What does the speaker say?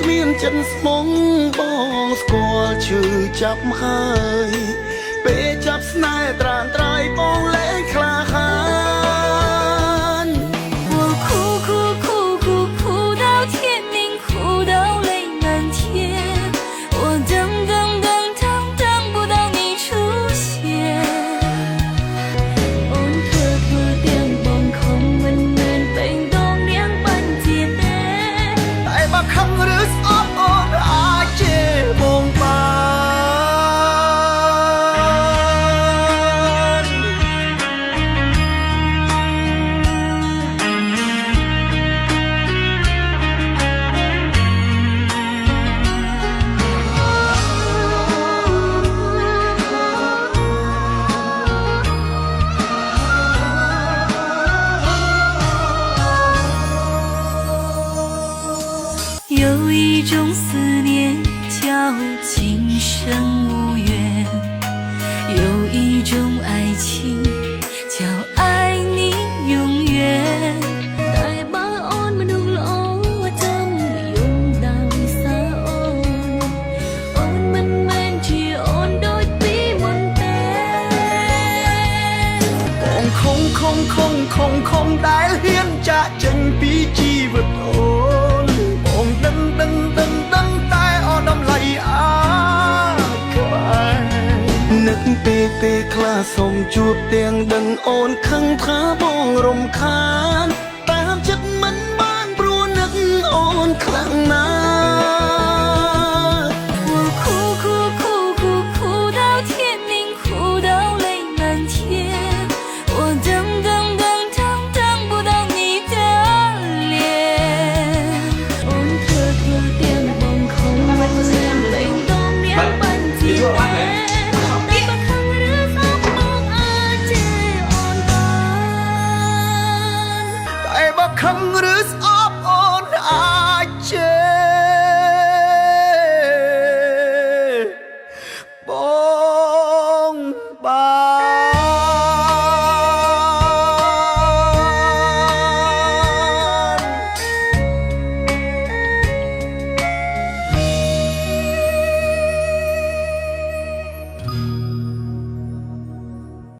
គ្មានចិនស្មងបងស្គាល់ឈឺចាប់ហើយពេលចាប់ស្នេហ៍ត្រានត្រៃបងលែងក្លាហាន我哭哭哭哭哭到天明，哭到泪满天。我等等等等等不到你出现。អូនធ្វើទាំងបងខំមិនមែនពេញដងនាងបាញ់ជាទេតែបើខឹងឬស្អប់អូនអាចជេរបងបាន有一种思念叫今生无缘，有一种爱情叫爱你永远。តែបើអូនមនុស្សល្អចាំយំដោយសារអូនមិនមែនជាអូនដូចពីមុនទេបងខំដែលហ៊ានចាកចេញពីជីវិតអូនបងដឹងតែអត់តម្លៃក្បែរនឹកពេលខ្លះសូមជួបទាំងដឹងអូនខឹងថាបងរំខាន